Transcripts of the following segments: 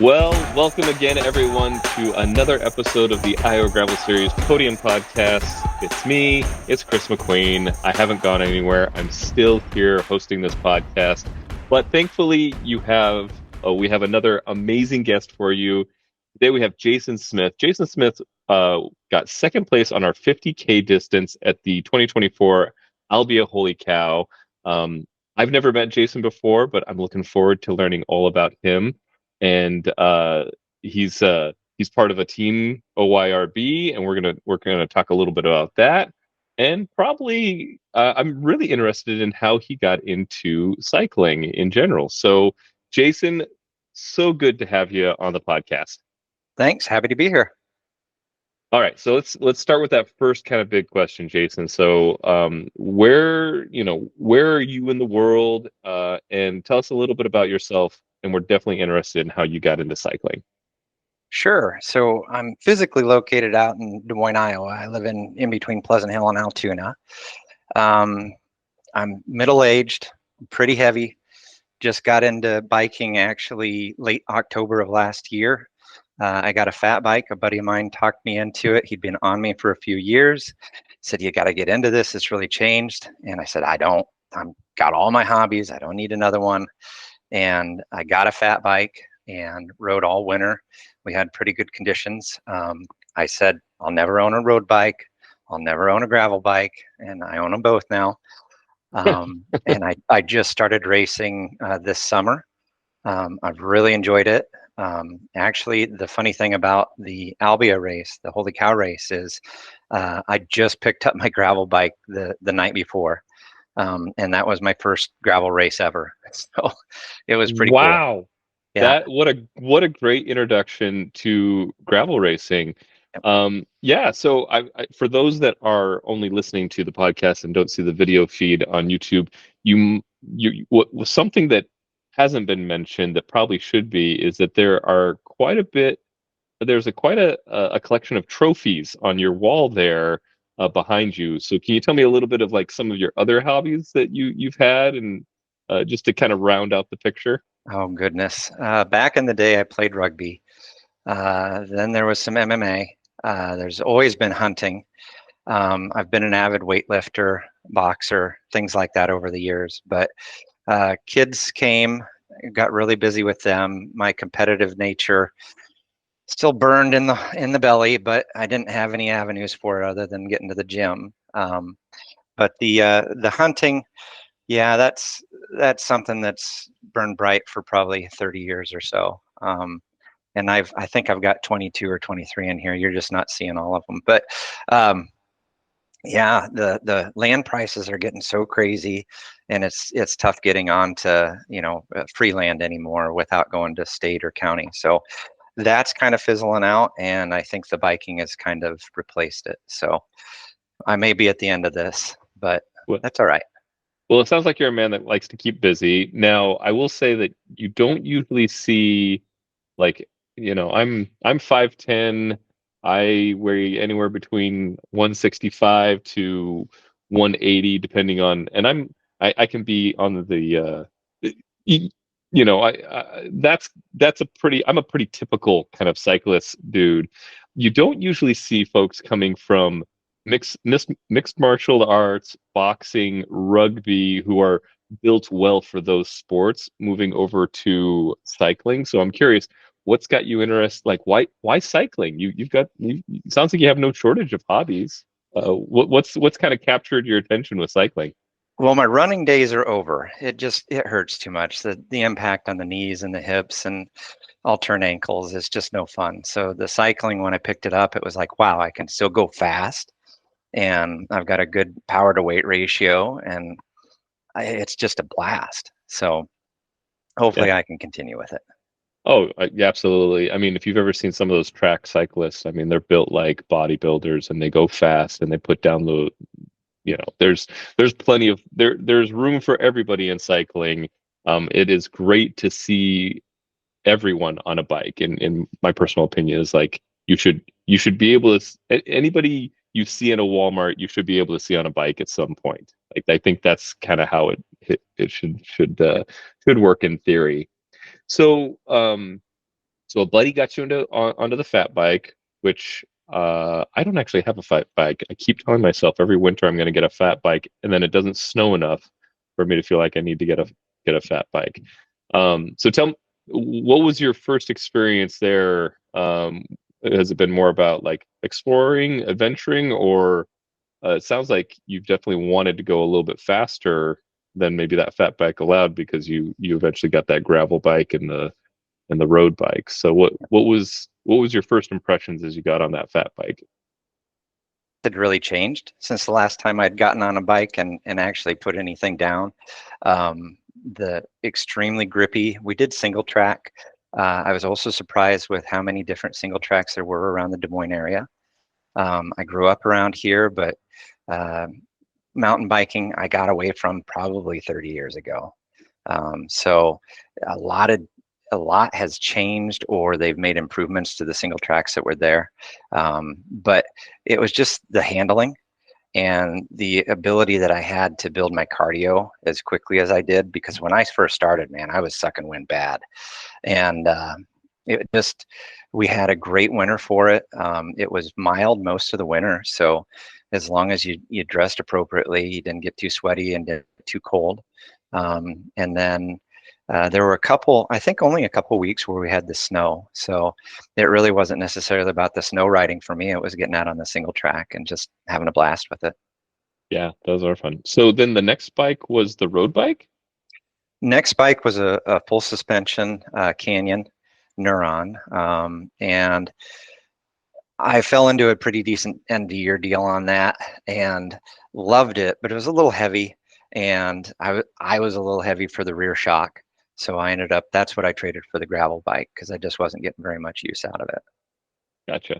Well, welcome again, everyone, to another episode of the IO Gravel Series Podium Podcast. It's me, it's Chris McQueen. I haven't gone anywhere. I'm still here hosting this podcast. But thankfully, we have another amazing guest for you. Today we have Jason Smith. Jason Smith got second place on our 50K distance at the 2024 Albia Holy Cow. I've never met Jason before, but I'm looking forward to learning all about him. And he's part of a team, OYRB, and we're gonna talk a little bit about that. And probably I'm really interested in how he got into cycling in general. So, Jason, so good to have you on the podcast. Thanks. Happy to be here. All right, so let's start with that first kind of big question, Jason. So, where are you in the world? And tell us a little bit about yourself. And we're definitely interested in how you got into cycling. Sure. So I'm physically located out in Des Moines, Iowa. I live in between Pleasant Hill and Altoona. I'm middle-aged, pretty heavy. Just got into biking actually late October of last year. I got a fat bike. A buddy of mine talked me into it. He'd been on me for a few years. Said, you got to get into this. It's really changed. And I said, I don't. I'm got all my hobbies. I don't need another one. And I got a fat bike and rode all winter. We had pretty good conditions. I said, I'll never own a road bike. I'll never own a gravel bike. And I own them both now. And I just started racing this summer. I've really enjoyed it. Actually, the funny thing about the Albia race, the Holy Cow race, is I just picked up my gravel bike the night before. And that was my first gravel race ever. So it was pretty cool. Wow. Yeah. What a great introduction to gravel racing. Yep. So for those that are only listening to the podcast and don't see the video feed on YouTube, what was something that hasn't been mentioned that probably should be is that there's quite a collection of trophies on your wall there behind you. So can you tell me a little bit of like some of your other hobbies that you've had and just to kind of round out the picture? Oh, goodness. Back in the day, I played rugby. Then there was some MMA. There's always been hunting. I've been an avid weightlifter, boxer, things like that over the years. But kids came, got really busy with them. My competitive nature still burned in the belly, but I didn't have any avenues for it other than getting to the gym. But the hunting, yeah, that's something that's burned bright for probably 30 years or so. And I think I've got 22 or 23 in here. You're just not seeing all of them. But yeah, the land prices are getting so crazy, and it's tough getting on to free land anymore without going to state or county. So that's kind of fizzling out, and I think the biking has kind of replaced it. So I may be at the end of this, but that's all right. Well, it sounds like you're a man that likes to keep busy. Now, I will say that you don't usually see like, I'm 5'10". I weigh anywhere between 165 to 180, depending on, and I can be on I'm a pretty typical kind of cyclist dude. You don't usually see folks coming from mixed martial arts, boxing, rugby, who are built well for those sports, moving over to cycling. So I'm curious, what's got you interested? Like, why cycling? It sounds like you have no shortage of hobbies. What's kind of captured your attention with cycling? Well, my running days are over. It hurts too much. The impact on the knees and the hips and alternate ankles is just no fun. So the cycling, when I picked it up, it was like, wow, I can still go fast, and I've got a good power to weight ratio, and it's just a blast. So hopefully Yeah. I can continue with it. Oh, yeah, absolutely. I mean, if you've ever seen some of those track cyclists, I mean, they're built like bodybuilders and they go fast and they put down there's plenty of there's room for everybody in cycling. It is great to see everyone on a bike. And in my personal opinion is like you should be able to anybody you see in a Walmart, you should be able to see on a bike at some point. Like I think that's kind of how it should work in theory. So So a buddy got you onto the fat bike, which I don't actually have a fat bike. I keep telling myself every winter I'm going to get a fat bike, and then it doesn't snow enough for me to feel like I need to get a fat bike. So tell me, what was your first experience there? Has it been more about like exploring, adventuring, or it sounds like you definitely wanted to go a little bit faster than maybe that fat bike allowed because you eventually got that gravel bike and the road bike. So what was your first impressions as you got on that fat bike? Had really changed since the last time I'd gotten on a bike and actually put anything down. The extremely grippy. We did single track. I was also surprised with how many different single tracks there were around the Des Moines area. I grew up around here, but uh, mountain biking I got away from probably 30 years ago. So a lot has changed, or they've made improvements to the single tracks that were there. But it was just the handling and the ability that I had to build my cardio as quickly as I did, because when I first started, man, I was sucking wind bad. And it just, we had a great winter for it. It was mild most of the winter. So as long as you dressed appropriately, you didn't get too sweaty and get too cold. And then there were I think only a couple weeks where we had the snow. So it really wasn't necessarily about the snow riding for me. It was getting out on the single track and just having a blast with it. Yeah, those are fun. So then the next bike was the road bike? Next bike was a full suspension Canyon Neuron. And I fell into a pretty decent end of year deal on that and loved it, but it was a little heavy, and I was a little heavy for the rear shock. So I ended up, that's what I traded for the gravel bike, because I just wasn't getting very much use out of it. Gotcha.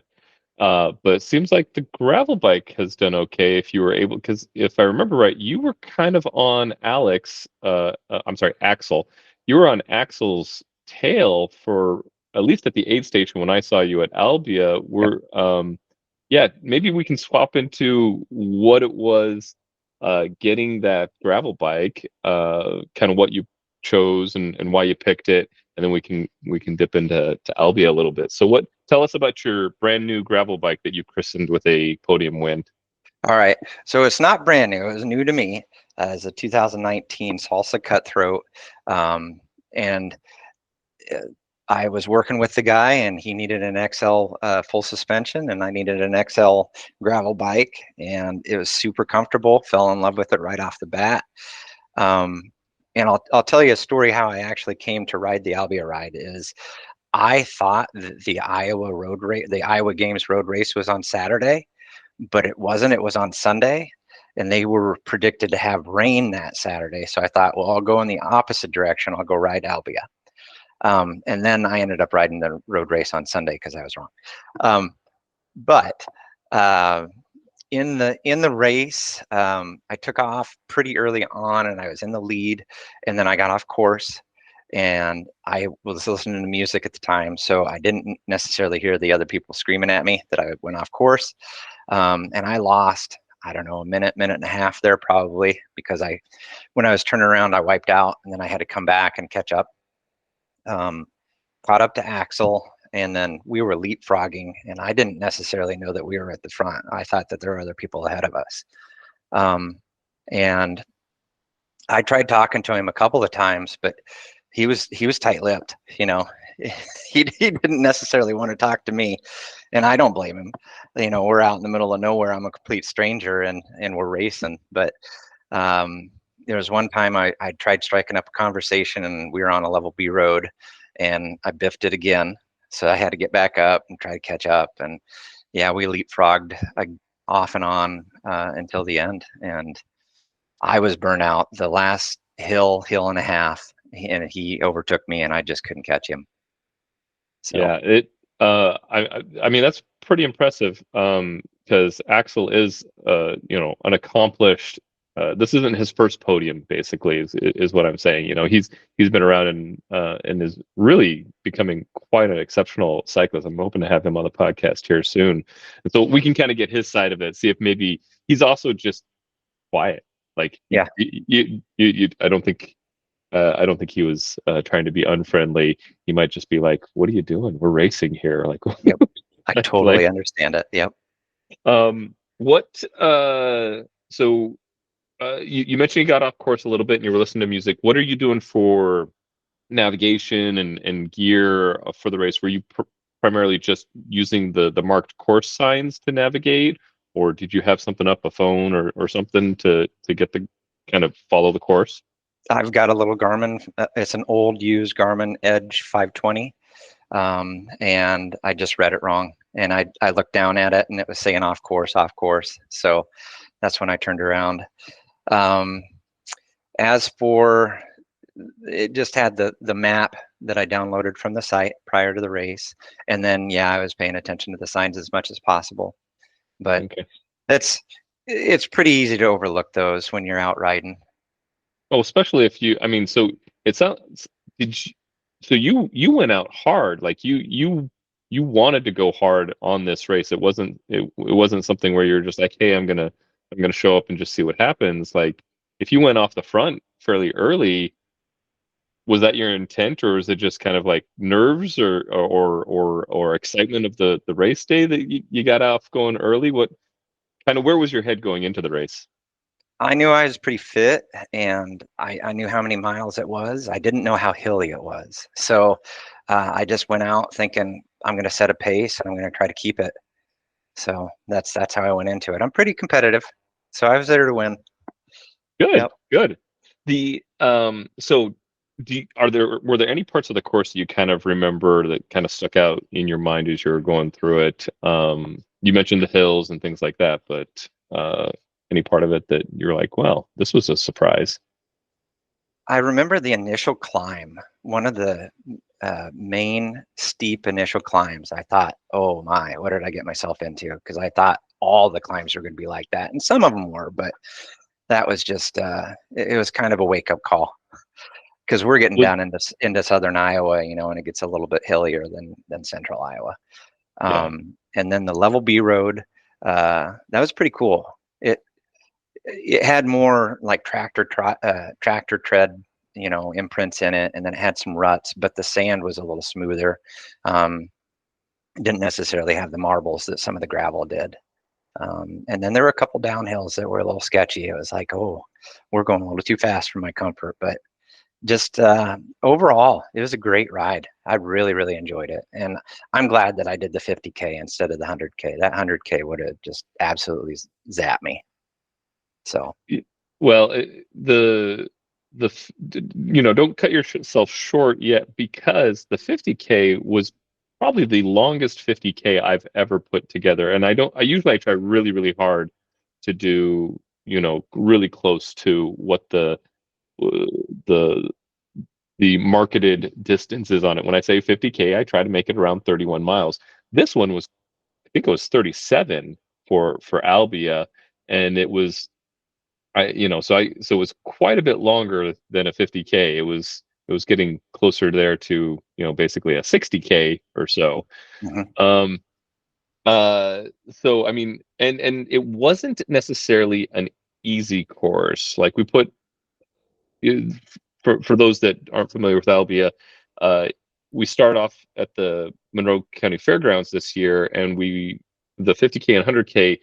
But it seems like the gravel bike has done okay if you were able, because if I remember right, you were kind of on I'm sorry, Axel. You were on Axel's tail for at least at the aid station when I saw you at Albia. Yeah, maybe we can swap into what it was getting that gravel bike, kind of what you chose and why you picked it, and then we can dip into Albia a little bit. So tell us about your brand new gravel bike that you christened with a podium win. All right. So it's not brand new. It was new to me as a 2019 Salsa Cutthroat. And I was working with the guy, and he needed an XL full suspension, and I needed an XL gravel bike, and it was super comfortable. Fell in love with it right off the bat. Um, and I'll tell you a story how I actually came to ride the Albia ride. Is I thought that the Iowa Games road race was on Saturday, but it wasn't. It was on Sunday, and they were predicted to have rain that Saturday. So I thought, well, I'll go in the opposite direction. I'll go ride Albia. And then I ended up riding the road race on Sunday because I was wrong. But in the race, I took off pretty early on, and I was in the lead, and then I got off course, and I was listening to music at the time, so I didn't necessarily hear the other people screaming at me that I went off course. And I lost, I don't know, a minute and a half there probably, because when I was turning around, I wiped out, and then I had to come back and catch up. Caught up to Axel, and then we were leapfrogging, and I didn't necessarily know that we were at the front. I thought that there were other people ahead of us. And I tried talking to him a couple of times, but he was tight-lipped, you know. He didn't necessarily want to talk to me, and I don't blame him. You know, we're out in the middle of nowhere. I'm a complete stranger, and we're racing. But there was one time I tried striking up a conversation, and we were on a level B road, and I biffed it again. So I had to get back up and try to catch up. And yeah, we leapfrogged off and on until the end. And I was burnt out. The last hill and a half, and he overtook me, and I just couldn't catch him. So Yeah, I mean that's pretty impressive because Axel is an accomplished. This isn't his first podium, basically, is what I'm saying. You know, he's been around and is really becoming quite an exceptional cyclist. I'm hoping to have him on the podcast here soon, and so we can kind of get his side of it, see if maybe he's also just quiet. Like, yeah, I don't think I don't think he was trying to be unfriendly. He might just be like, "What are you doing? We're racing here." Like, Yep. I totally like, understand it. Yep. what? So you mentioned you got off course a little bit and you were listening to music. What are you doing for navigation and gear for the race? Were you primarily just using the marked course signs to navigate, or did you have something up, a phone or something to get the kind of follow the course? I've got a little Garmin. It's an old used Garmin Edge 520. And I just read it wrong. And I looked down at it and it was saying off course, off course. So that's when I turned around. Um, as for it, just had the map that I downloaded from the site prior to the race, and then yeah, I was paying attention to the signs as much as possible. But Okay. it's pretty easy to overlook those when you're out riding. Oh, especially if you, I mean, so it sounds, did you, so you went out hard, like you wanted to go hard on this race. It wasn't something where you're just like, hey, I'm gonna show up and just see what happens. Like if you went off the front fairly early, was that your intent, or was it just kind of like nerves or excitement of the race day that you got off going early? What kind of, where was your head going into the race? I knew I was pretty fit, and I knew how many miles it was. I didn't know how hilly it was, so I just went out thinking I'm going to set a pace and I'm going to try to keep it. So that's how I went into it. I'm pretty competitive, so I was there to win. Good, Yep. good. The so were there any parts of the course that you kind of remember that kind of stuck out in your mind as you were going through it? You mentioned the hills and things like that, but any part of it that you're like, well, this was a surprise. I remember the initial climb, one of the main steep initial climbs. I thought, oh my, what did I get myself into? Because I thought all the climbs were going to be like that, and some of them were, but that was just it was kind of a wake up call because we're getting Would down into southern Iowa, and it gets a little bit hillier than central Iowa. Yeah. And then the level B road, that was pretty cool. It had more like tractor tread, imprints in it, and then it had some ruts, but the sand was a little smoother. Um, didn't necessarily have the marbles that some of the gravel did. And then there were a couple downhills that were a little sketchy. It was like, oh, we're going a little too fast for my comfort, but just overall, it was a great ride. I really, really enjoyed it, and I'm glad that I did the 50K instead of the 100K. That 100K would have just absolutely zapped me. So Well, don't cut yourself short yet, because the 50K was probably the longest 50K I've ever put together. And I usually try really, really hard to do, really close to what the the marketed distance is on it. When I say 50K, I try to make it around 31 miles. This one was, I think it was 37 for Albia, and it was so it was quite a bit longer than a 50K. It was getting closer there to, basically a 60K or so. mhm. Um, so I mean, and it wasn't necessarily an easy course. Like we put for those that aren't familiar with Albia, uh, we start off at the Monroe County Fairgrounds this year, and the 50K and 100K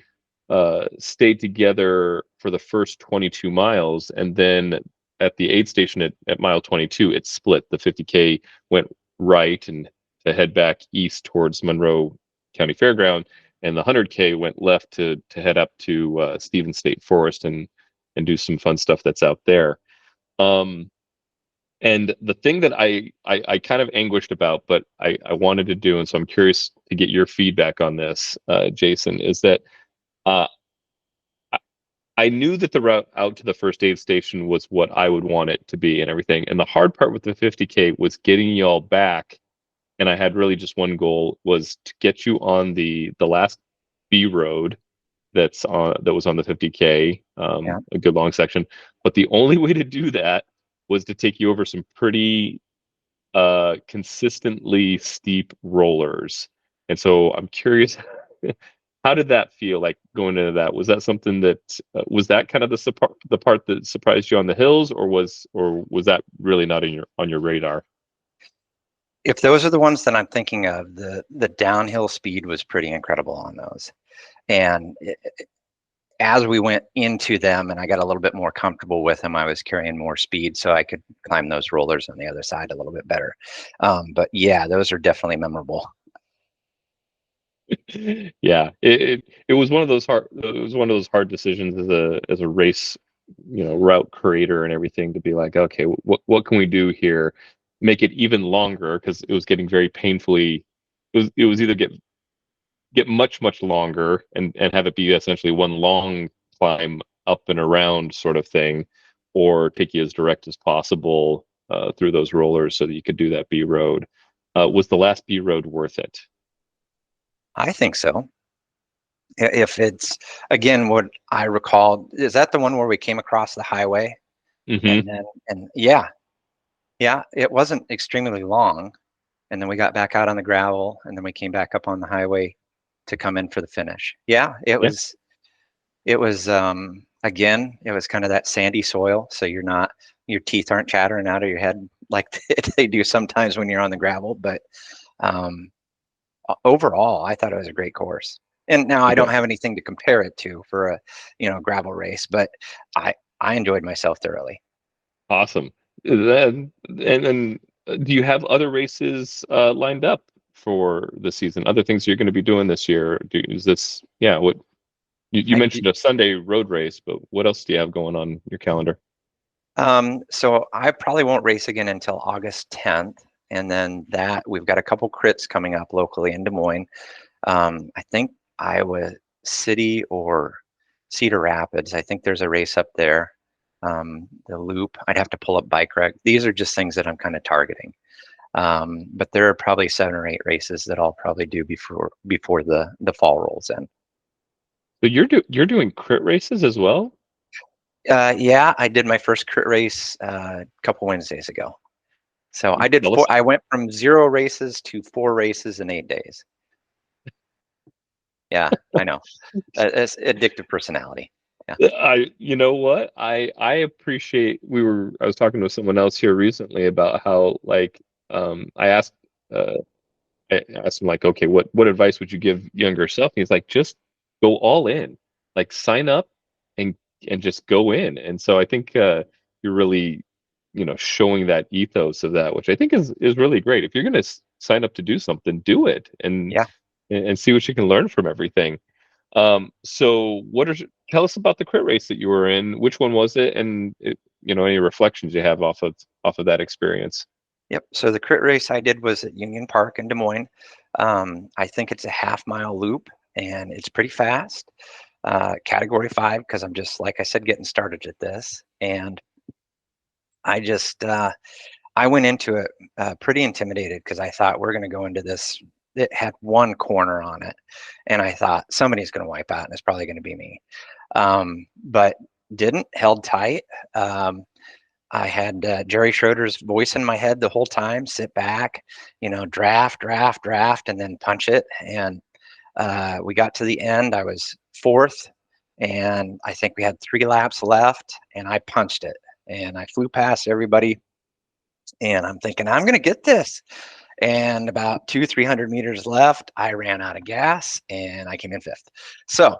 stayed together for the first 22 miles, and then at the aid station at mile 22, it split. The 50K went right and to head back east towards Monroe County Fairground, and the 100K went left to head up to Stevens State Forest and do some fun stuff that's out there. Um, and the thing that I kind of anguished about, but I wanted to do, and so I'm curious to get your feedback on this, Jason, is that uh, I knew that the route out to the first aid station was what I would want it to be and everything. And the hard part with the 50K was getting y'all back. And I had really just one goal, was to get you on the last B road that was on the 50K, Yeah. a good long section. But the only way to do that was to take you over some pretty consistently steep rollers. And so I'm curious How did that feel like going into that? Was that something that was that kind of the part that surprised you on the hills, or was that really not in your on your radar? If those are the ones that I'm thinking of, the downhill speed was pretty incredible on those. And as we went into them and I got a little bit more comfortable with them, I was carrying more speed so I could climb those rollers on the other side a little bit better. But yeah, those are definitely memorable. Yeah, it was one of those hard decisions as a race, route creator and everything, to be like, okay, what can we do here, make it even longer, because it was getting very painfully. It was either get much longer and have it be essentially one long climb up and around sort of thing, or take you as direct as possible through those rollers so that you could do that B road. Was the last B road worth it? I think so. If it's, again, what I recall, is that the one where we came across the highway? Hmm. And then, and yeah, yeah, it wasn't extremely long. And then we got back out on the gravel and then we came back up on the highway to come in for the finish. Yeah, Yeah. it was, again, it was kind of that sandy soil. So your teeth aren't chattering out of your head like they do sometimes when you're on the gravel. But um, overall, I thought it was a great course. And now I don't Okay. have anything to compare it to for a, gravel race, but I, I enjoyed myself thoroughly. Awesome. Then and do you have other races lined up for the season? Other things you're going to be doing this year? Is this, yeah? What you I, mentioned a Sunday road race, but what else do you have going on your calendar? so I probably won't race again until August 10th. And then that we've got a couple crits coming up locally in Des Moines. I think Iowa City or Cedar Rapids. I think there's a race up there. The Loop. I'd have to pull up Bike Rec. These are just things that I'm kind of targeting. But there are probably 7 or 8 races that I'll probably do before the fall rolls in. So you're doing crit races as well? Yeah, I did my first crit race a couple Wednesdays ago. So I did Tell 4. us. I went from 0 races to 4 races in 8 days. Yeah, I know. It's addictive personality. Yeah. You know what? I appreciate. I was talking to someone else here recently about how, like, uh I asked him, like, okay, what advice would you give younger self? And he's like, just go all in, like sign up and just go in. And so I think you're really, showing that ethos of that, which I think is really great. If you're going to sign up to do something, do it Yeah. and see what you can learn from everything. So tell us about the crit race that you were in. Which one was it? And any reflections you have off of that experience. Yep. So the crit race I did was at Union Park in Des Moines. I think it's a half-mile loop and it's pretty fast. Category 5 because I'm just, like I said, getting started at this. And I just I went into it pretty intimidated because I thought we're going to go into this. It had one corner on it, and I thought somebody's going to wipe out, and it's probably going to be me. But didn't. Held tight. I had Jerry Schroeder's voice in my head the whole time. Sit back, draft, draft, draft, and then punch it. And we got to the end. I was 4th, and I think we had 3 laps left, and I punched it, and I flew past everybody. And I'm thinking, I'm going to get this. And about 300 meters left, I ran out of gas and I came in 5th. So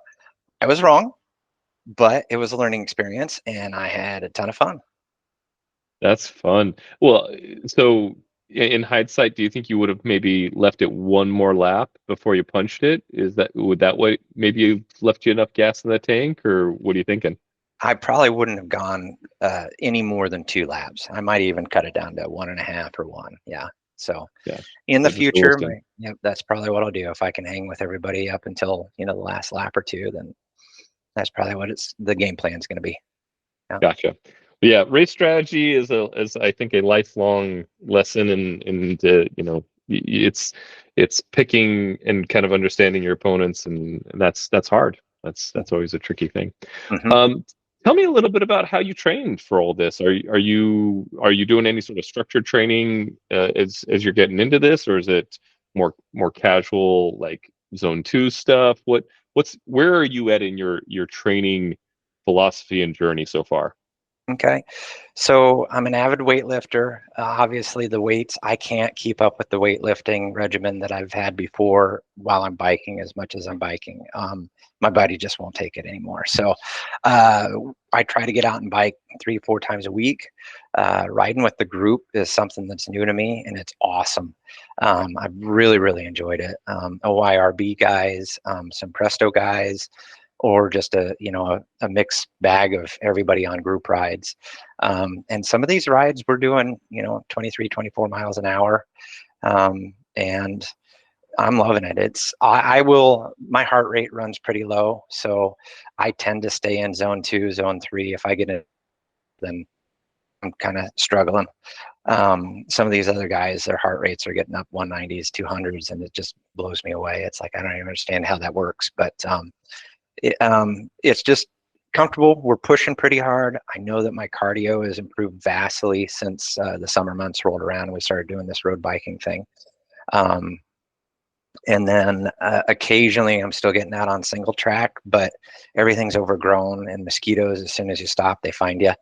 I was wrong, but it was a learning experience and I had a ton of fun. That's fun. Well, so in hindsight, do you think you would have maybe left it one more lap before you punched it? Would that way maybe you left you enough gas in the tank, or what are you thinking? I probably wouldn't have gone any more than 2 laps. I might even cut it down to 1.5 or 1. Yeah. So Yeah. in the So just future, roasting. yeah, that's probably what I'll do. If I can hang with everybody up until, the last lap or 2, then that's probably what the game plan is going to be. Yeah. Gotcha. But yeah, race strategy is I think a lifelong lesson, it's picking and kind of understanding your opponents, and that's hard. That's always a tricky thing. Hmm. Um, Tell me a little bit about how you trained for all this. Are you doing any sort of structured training as you're getting into this, or is it more casual, like zone 2 stuff? where are you at in your training philosophy and journey so far? Okay. So I'm an avid weightlifter. Obviously, the weights, I can't keep up with the weightlifting regimen that I've had before while I'm biking as much as I'm biking. My body just won't take it anymore. So uh, I try to get out and bike 3, 4 times a week. Riding with the group is something that's new to me, and it's awesome. I've really, really enjoyed it. OYRB guys, some Presto guys, or just a mixed bag of everybody on group rides. And some of these rides we're doing 23, 24 miles an hour, and I'm loving it. I will, my heart rate runs pretty low, so I tend to stay in zone 2, zone 3. If I get in, then I'm kind of struggling. Some of these other guys, their heart rates are getting up 190s, 200s, and it just blows me away. It's like I don't even understand how that works, but it's just comfortable. We're pushing pretty hard. I know that my cardio has improved vastly since the summer months rolled around and we started doing this road biking thing. And then occasionally I'm still getting out on single track, but everything's overgrown, and mosquitoes, as soon as you stop, they find you.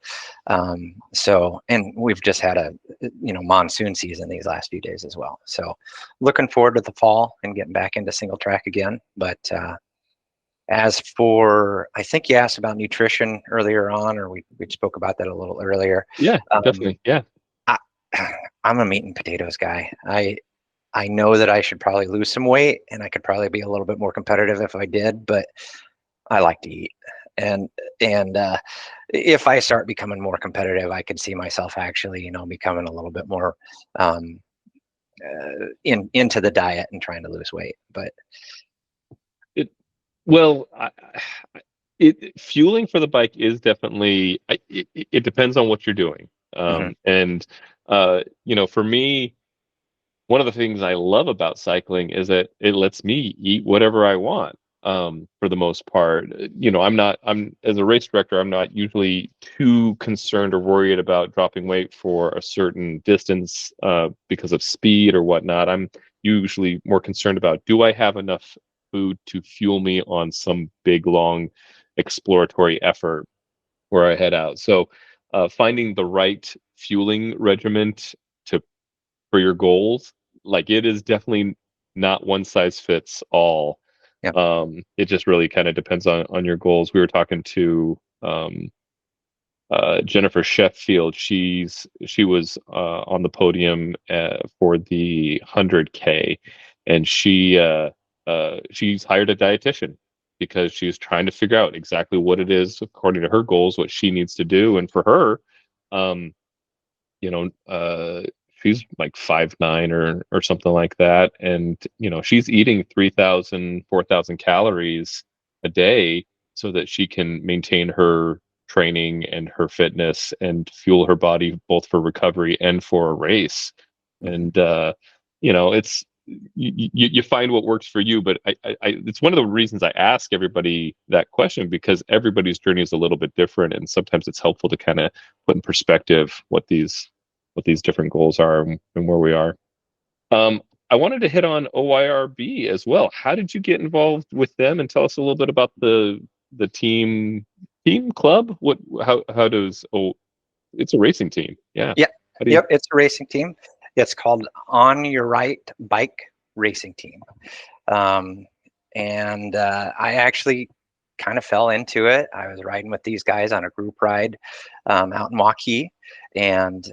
And we've just had a monsoon season these last few days as well. So looking forward to the fall and getting back into single track again. But as for, I think you asked about nutrition earlier on, or we spoke about that a little earlier. Yeah, definitely. Yeah. I'm a meat and potatoes guy. I know that I should probably lose some weight, and I could probably be a little bit more competitive if I did, but I like to eat. And if I start becoming more competitive, I could see myself actually, becoming a little bit more into the diet and trying to lose weight. But Well, fueling for the bike is definitely, it depends on what you're doing. mhm, And for me, one of the things I love about cycling is that it lets me eat whatever I want. For the most part, I'm as a race director, I'm not usually too concerned or worried about dropping weight for a certain distance, because of speed or whatnot. I'm usually more concerned about, do I have enough food to fuel me on some big, long exploratory effort where I head out. So, finding the right fueling regiment to for your goals, like, it is definitely not one size fits all. yeah, It just really kind of depends on your goals. We were talking to Jennifer Sheffield. She was on the podium for the 100K, and she's hired a dietitian because she's trying to figure out exactly what it is according to her goals, what she needs to do. And for her, um, you know, uh, she's like 5'9" or something like that, and she's eating 3,000, 4,000 calories a day so that she can maintain her training and her fitness and fuel her body both for recovery and for a race. mhm, And it's you find what works for you, but it's one of the reasons I ask everybody that question, because everybody's journey is a little bit different, and sometimes it's helpful to kind of put in perspective what these different goals are and where we are. I wanted to hit on OYRB as well. How did you get involved with them, and tell us a little bit about the team club? How does it's a racing team? Yeah. yeah, How do you? yep. It's a racing team. It's called On Your Right Bike Racing Team. Um, and I actually kind of fell into it. I was riding with these guys on a group ride out in Waukee, and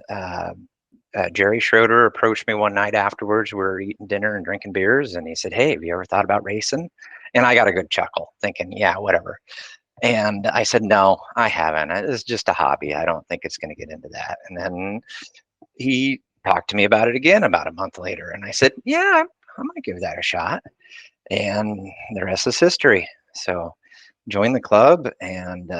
Jerry Schroeder approached me one night afterwards. We were eating dinner and drinking beers, and he said, "Hey, have you ever thought about racing?" And I got a good chuckle, thinking, "Yeah, whatever." And I said, "No, I haven't. It's just a hobby. I don't think it's going to get into that." And then he talked to me about it again about a month later, and I said, "Yeah, I might give that a shot." And the rest is history. So joined the club, and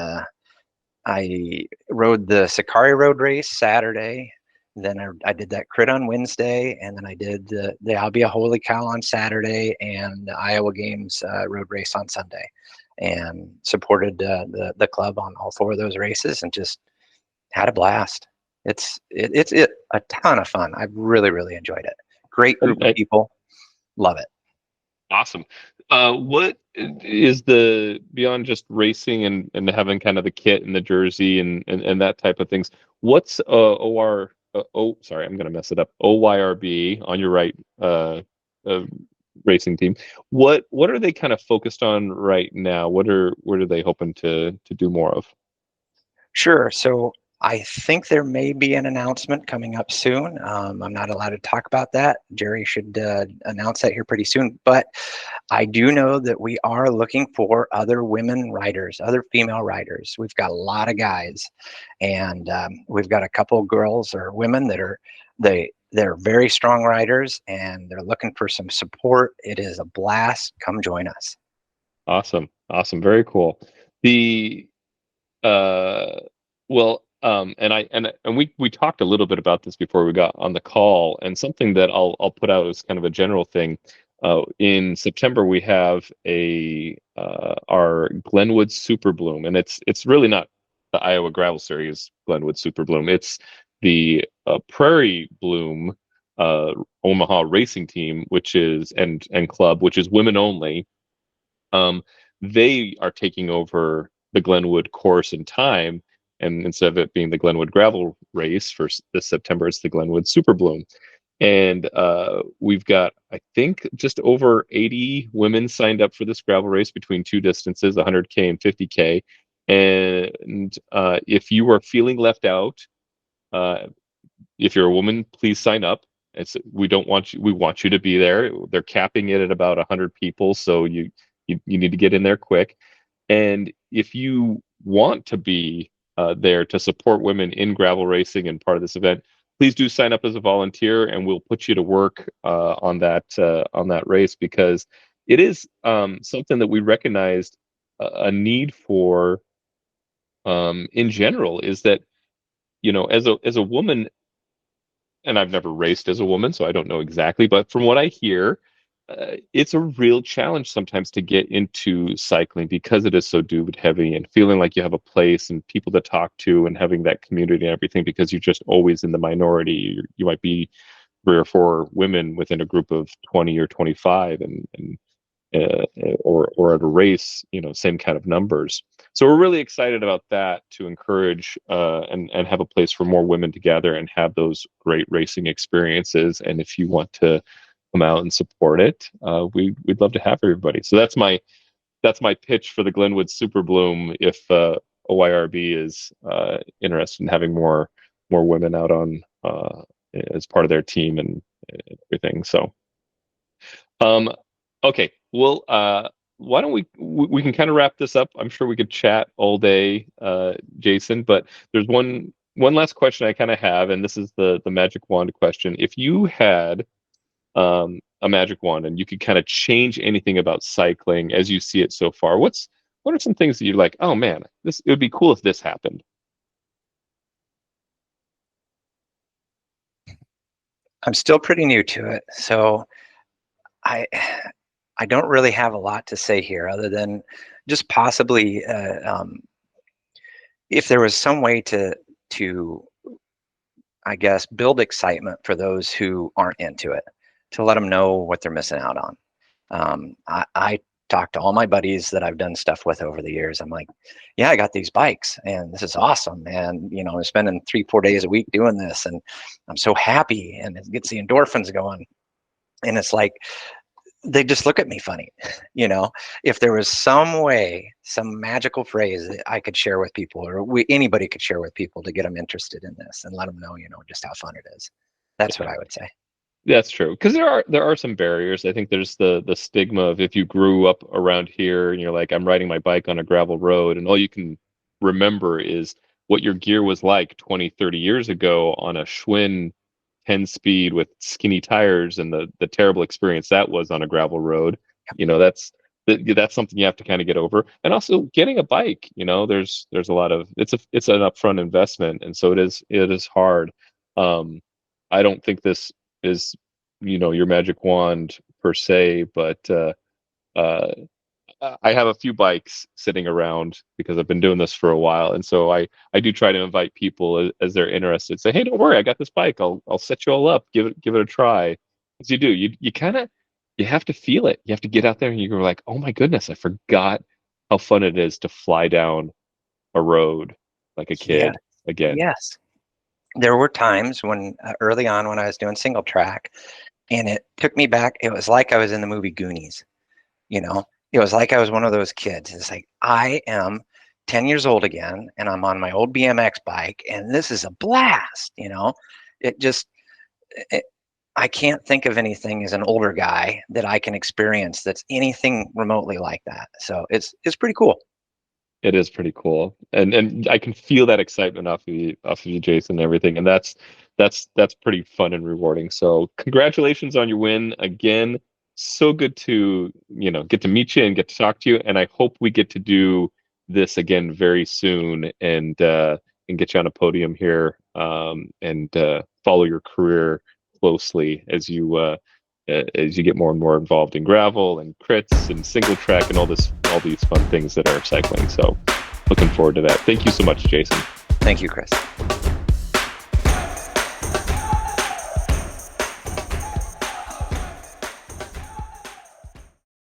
I rode the Sakari Road race Saturday. Then I did that crit on Wednesday, and then I did the Albia Holy Cow on Saturday, and the Iowa Games road race on Sunday, and supported the club on all 4 of those races, and just had a blast. It's a ton of fun. I've really, really enjoyed it. Great group of people. Love it. Awesome. What is the beyond just racing and having kind of the kit and the jersey and that type of things? What's OR? Sorry, I'm gonna mess it up. OYRB on your right, uh, racing team. What are they kind of focused on right now? What are they hoping to do more of? Sure. So I think there may be an announcement coming up soon. I'm not allowed to talk about that. Jerry should announce that here pretty soon. But I do know that we are looking for other women riders, other female riders. We've got a lot of guys, and we've got a couple of girls or women that are they're very strong riders, and they're looking for some support. It is a blast. Come join us. Awesome, awesome, very cool. The Uh, well, and we talked a little bit about this before we got on the call, and something that I'll put out as kind of a general thing. In September we have a our Glenwood Super Bloom, and it's really not the Iowa Gravel Series Glenwood Super Bloom. It's the Prairie Bloom Omaha Racing Team, which is and club, which is women only. um, they are taking over the Glenwood course in time. And instead of it being the Glenwood gravel race for this September, it's the Glenwood Super Bloom. And we've got, I think, just over 80 women signed up for this gravel race between two distances, 100K and 50K. And if you are feeling left out, uh, if you're a woman, please sign up. We don't want you. We want you to be there. They're capping it at about 100 people, so you need to get in there quick. And if you want to be there to support women in gravel racing and part of this event, please do sign up as a volunteer, and we'll put you to work on that race, because it is something that we recognized a need for in general. Is that, as a woman, and I've never raced as a woman, so I don't know exactly, but from what I hear, it's a real challenge sometimes to get into cycling because it is so dude heavy, and feeling like you have a place and people to talk to and having that community and everything, because you're just always in the minority. You might be three or four women within a group of 20 or 25, and or at a race, same kind of numbers. So we're really excited about that, to encourage and have a place for more women to gather and have those great racing experiences. And if you want to come out and support it, we'd love to have everybody. So that's my pitch for the Glenwood Super Bloom. If OYRB is interested in having more women out on as part of their team and everything. So. Um, okay, well, why don't we can kind of wrap this up. I'm sure we could chat all day, Jason, but there's one last question I kind of have, and this is the magic wand question. If you had a magic wand and you could kind of change anything about cycling as you see it so far, what are some things that you're like, oh man, it would be cool if this happened? I'm still pretty new to it, so I I don't really have a lot to say here other than just possibly if there was some way to I guess build excitement for those who aren't into it, to let them know what they're missing out on. I talk to all my buddies that I've done stuff with over the years. I'm like, yeah, I got these bikes and this is awesome. And, I'm spending 3, 4 days a week doing this and I'm so happy and it gets the endorphins going. And it's like, they just look at me funny, you know. If there was some way, some magical phrase that I could share with people, or anybody could share with people to get them interested in this and let them know, just how fun it is. That's what Yeah. I would say. That's true, because there are some barriers. I think there's the stigma of, if you grew up around here and you're like, I'm riding my bike on a gravel road, and all you can remember is what your gear was like 20, 30 years ago on a Schwinn 10 speed with skinny tires, and the terrible experience that was on a gravel road. That's something you have to kind of get over. And also getting a bike, there's a lot of, it's an upfront investment, and so it is hard. Um, I don't think this is your magic wand per se, but uh, I have a few bikes sitting around because I've been doing this for a while, and so I do try to invite people as they're interested. Say, hey, don't worry, I got this bike. I'll set you all up. Give it a try. As you do, you kind of you have to feel it. You have to get out there and you're like, oh my goodness, I forgot how fun it is to fly down a road like a Yeah. kid again. Yes. There were times when early on when I was doing single track, and it took me back. It was like I was in the movie Goonies. You know, it was like I was one of those kids. It's like I am 10 years old again, and I'm on my old BMX bike, and this is a blast. It just, it, I can't think of anything as an older guy that I can experience that's anything remotely like that. So it's pretty cool. It is pretty cool, and I can feel that excitement off of you, Jason, and everything, and that's pretty fun and rewarding. So congratulations on your win again. So good to get to meet you and get to talk to you, and I hope we get to do this again very soon and get you on a podium here and follow your career closely as you get more and more involved in gravel and crits and single track and all these fun things that are cycling. So looking forward to that. Thank you so much, Jason. Thank you, Chris.